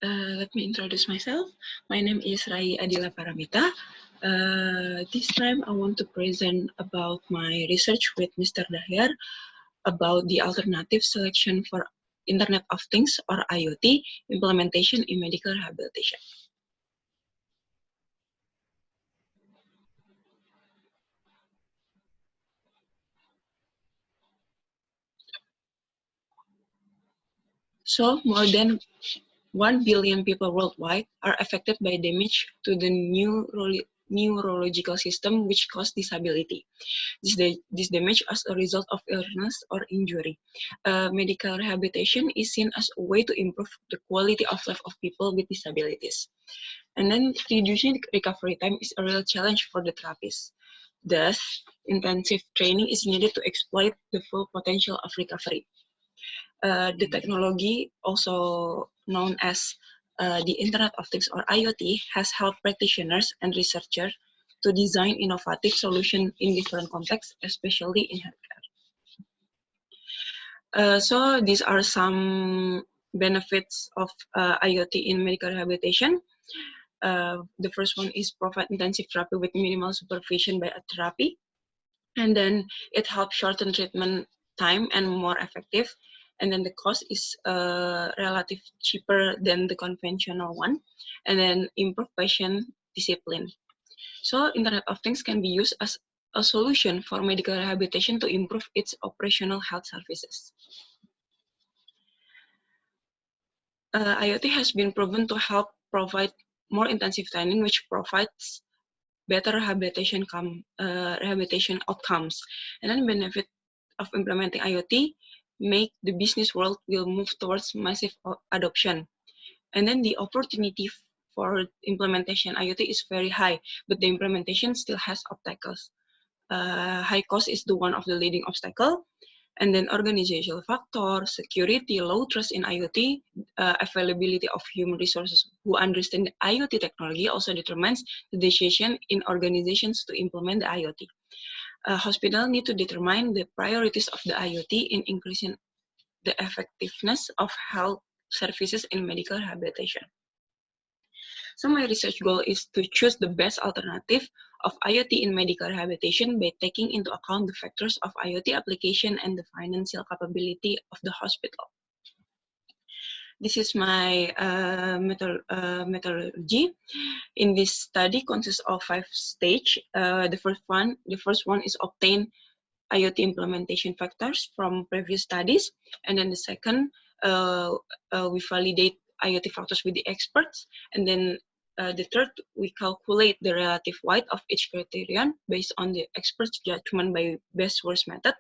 Let me introduce myself. My name is Adila Paramita. This time I want to present about my research with Mr. Dahyar about the alternative selection for Internet of Things or IoT implementation in medical rehabilitation. So more than 1 billion people worldwide are affected by damage to the neurological system which cause disability. This damage as a result of illness or injury. Medical rehabilitation is seen as a way to improve the quality of life of people with disabilities. And then reducing recovery time is a real challenge for the therapists. Thus, intensive training is needed to exploit the full potential of recovery. The technology, also known as the Internet of Things or IoT, has helped practitioners and researchers to design innovative solutions in different contexts, especially in healthcare. So these are some benefits of IoT in medical rehabilitation. The first one is provide intensive therapy with minimal supervision by a therapy. And then it helps shorten treatment time and more effective. And then the cost is relative cheaper than the conventional one. And then improve patient discipline. So Internet of Things can be used as a solution for medical rehabilitation to improve its operational health services. IoT has been proven to help provide more intensive training, which provides better rehabilitation outcomes. And then benefit of implementing IoT make the business world will move towards massive adoption. And then the opportunity for implementation IoT is very high, but the implementation still has obstacles. High cost is the one of the leading obstacle. And then organizational factor, security, low trust in IoT, availability of human resources who understand the IoT technology also determines the decision in organizations to implement the IoT. Hospitals need to determine the priorities of the IoT in increasing the effectiveness of health services in medical rehabilitation. So my research goal is to choose the best alternative of IoT in medical rehabilitation by taking into account the factors of IoT application and the financial capability of the hospital. This is my methodology. In this study consists of 5 stages. The first one is obtain IoT implementation factors from previous studies, and then the second, we validate IoT factors with the experts, and then the third, we calculate the relative weight of each criterion based on the expert's judgment by best-worst method,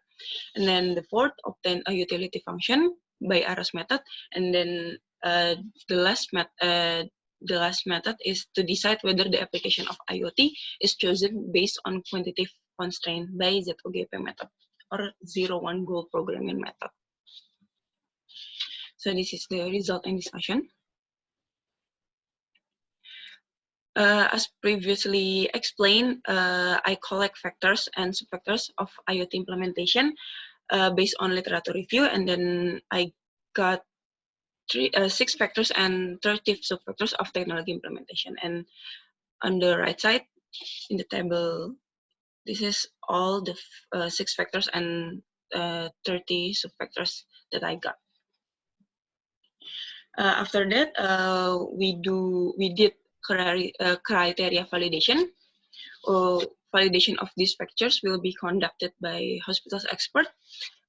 and then the fourth, obtain a utility function by ARAS method, and then the last method is to decide whether the application of IoT is chosen based on quantitative constraint by ZOGP method or 0-1 goal programming method. So this is the result and discussion. As previously explained, I collect factors and subfactors of IoT implementation based on literature review, and then I got 6 factors and 30 subfactors of technology implementation. And on the right side in the table, this is all the 6 factors and 30 subfactors that I got. After that, we did criteria validation. Validation of these factors will be conducted by hospital's expert.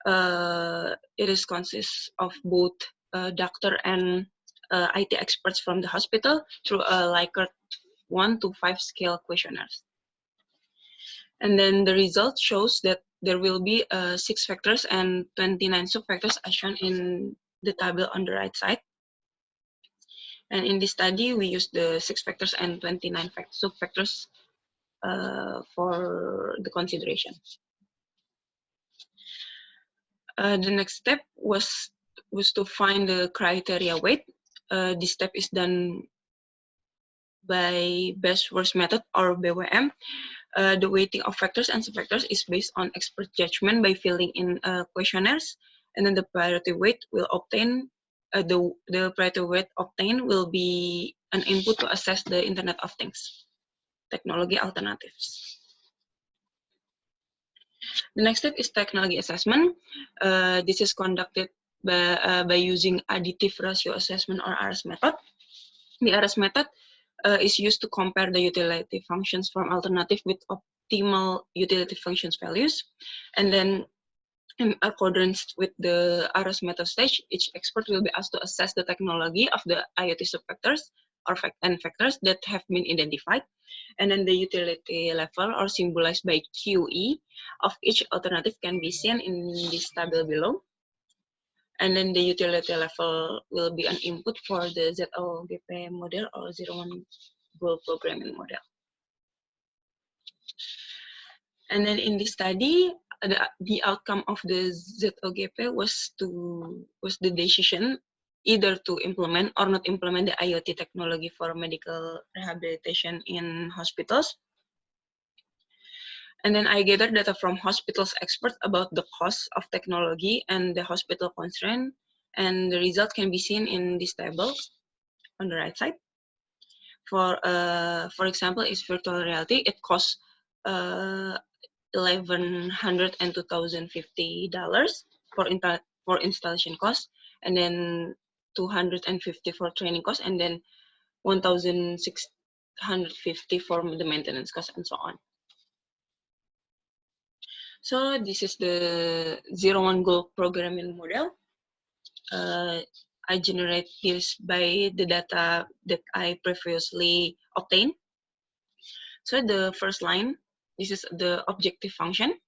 It is consists of both doctor and IT experts from the hospital through a Likert 1 to 5 scale questionnaires. And then the result shows that there will be 6 factors and 29 subfactors as shown in the table on the right side. And in this study, we use the 6 factors and 29 subfactors for the consideration. The next step was to find the criteria weight. This step is done by best-worst method or BWM. The weighting of factors and subfactors is based on expert judgment by filling in questionnaires, and then the priority weight will obtain the Pareto weight obtained will be an input to assess the Internet of Things technology alternatives. The next step is technology assessment. This is conducted by using additive ratio assessment or ARAS method. The ARAS method is used to compare the utility functions from alternative with optimal utility functions values. And then in accordance with the ARAS method stage, each expert will be asked to assess the technology of the IoT subfactors and factors that have been identified. And then the utility level, or symbolized by QE, of each alternative can be seen in this table below. And then the utility level will be an input for the ZOGP model or 01 goal programming model. And then in this study, the outcome of the ZOGP was the decision either to implement or not implement the IoT technology for medical rehabilitation in hospitals. And then I gathered data from hospitals experts about the cost of technology and the hospital constraint, and the result can be seen in this table on the right side. For example, is virtual reality. It costs $1,100 and $2,050 for installation cost, and then $250 for training cost, and then $1,650 for the maintenance cost, and so on. So this is the 01 goal programming model. I generate this by the data that I previously obtained. So the first line, this is the objective function,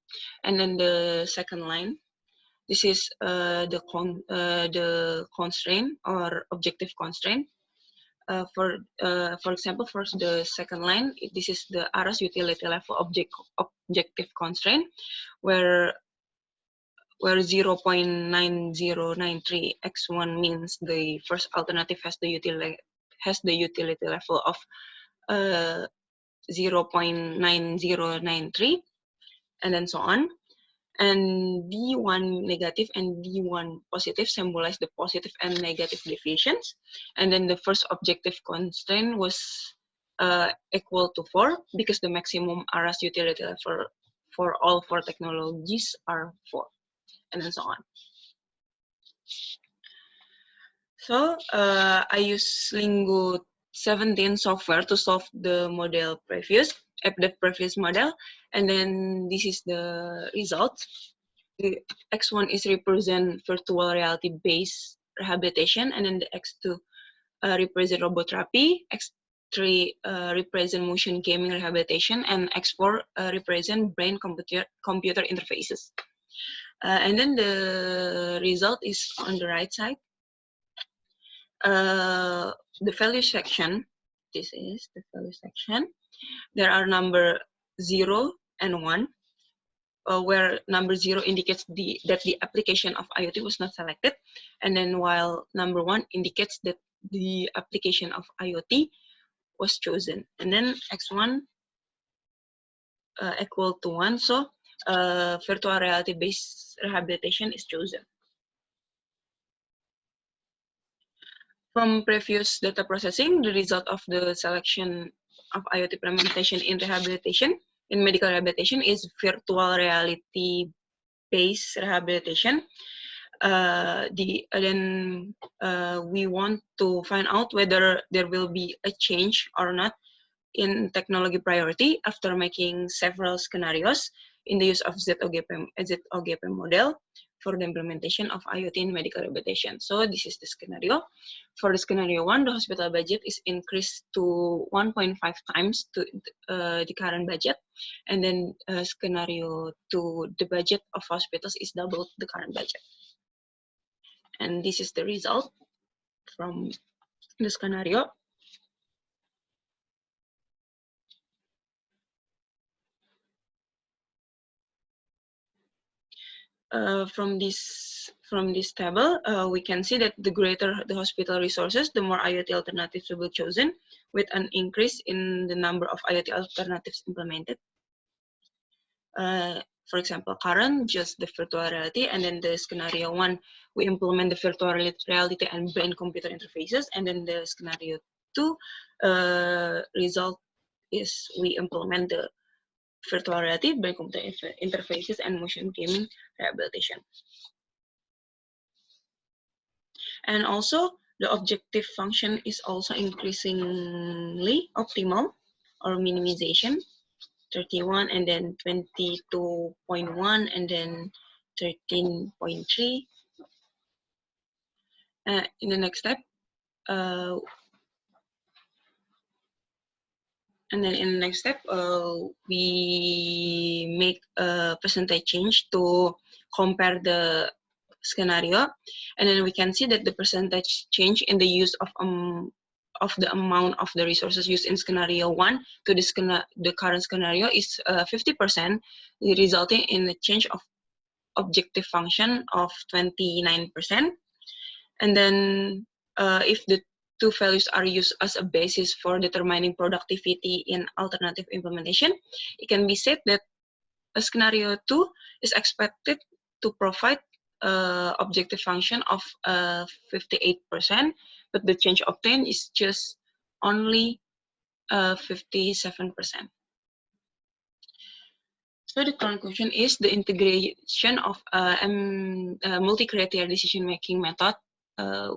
and then the second line, this is the constraint or objective constraint. For example, for the second line, this is the ARAS utility level objective constraint, where 0.9093 x1 means the first alternative has the utility level of 0.9093, and then so on. And D1 negative and D1 positive symbolize the positive and negative deviations. And then the first objective constraint was equal to 4 because the maximum ARAS utility level for all 4 technologies are 4, and then so on. So I use Lingo 17 software to solve the previous model, and then this is the result. The X1 is represent virtual reality based rehabilitation, and then the X2 represent robot therapy, X3 represent motion gaming rehabilitation, and X4 represent brain computer interfaces. And then the result is on the right side. The value section, this is the value section. There are number 0 and 1, where number 0 indicates that the application of IoT was not selected, and then while number 1 indicates that the application of IoT was chosen. And then X1 equal to 1, so virtual reality based rehabilitation is chosen. From previous data processing, the result of the selection of IoT implementation in medical rehabilitation is virtual reality-based rehabilitation. We want to find out whether there will be a change or not in technology priority after making several scenarios in the use of ZOGP model for the implementation of IoT in medical rehabilitation. So this is the scenario. For the scenario 1, the hospital budget is increased to 1.5 times to the current budget. And then scenario 2, the budget of hospitals is double the current budget. And this is the result from the scenario. From this table, we can see that the greater the hospital resources, the more IoT alternatives will be chosen, with an increase in the number of IoT alternatives implemented. For example, current, just the virtual reality, and then the scenario 1, we implement the virtual reality and brain-computer interfaces, and then the scenario 2 result is we implement the virtual reality, brain-computer interfaces, and motion gaming rehabilitation. And also, the objective function is also increasingly optimal or minimization, 31, and then 22.1, and then 13.3. In the next step, we make a percentage change to compare the scenario, and then we can see that the percentage change in the use of the amount of the resources used in scenario 1 to the current scenario is 50%, resulting in a change of objective function of 29%. And then if the two values are used as a basis for determining productivity in alternative implementation, it can be said that a scenario 2 is expected to provide objective function of 58%, but the change obtained is just only 57%. So the conclusion is the integration of multi-criteria decision-making method,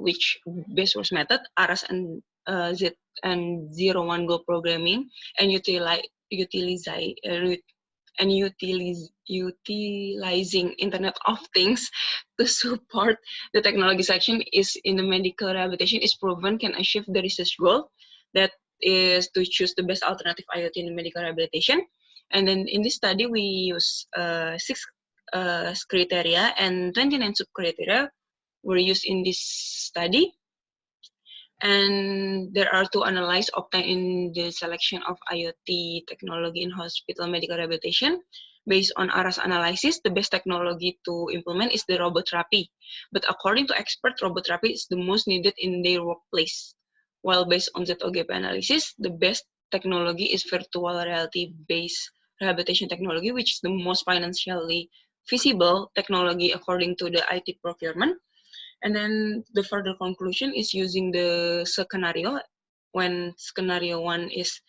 which base source method, ARAS and Z01 goal programming, and utilizing Internet of Things to support the technology section is in the medical rehabilitation is proven can achieve the research goal, that is to choose the best alternative IoT in medical rehabilitation. And then in this study, we use 6 criteria and 29 sub-criteria were used in this study. And there are 2 analyses obtained in the selection of IoT technology in hospital medical rehabilitation. Based on ARAS analysis, the best technology to implement is the robot therapy. But according to experts, robot therapy is the most needed in their workplace. While based on ZOGP analysis, the best technology is virtual reality-based rehabilitation technology, which is the most financially feasible technology according to the IT procurement. And then the further conclusion is using the scenario when scenario 1 is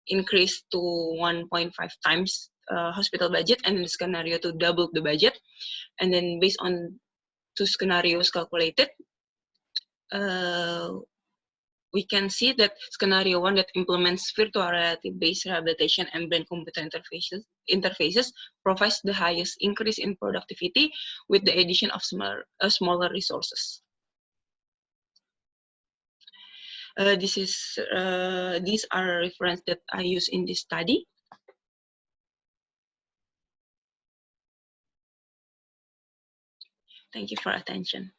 increased to 1.5 times hospital budget, and then the scenario 2 double the budget. And then based on 2 scenarios calculated, we can see that scenario 1 that implements virtual reality-based rehabilitation and brain-computer interfaces provides the highest increase in productivity with the addition of smaller resources. These are references that I use in this study. Thank you for attention.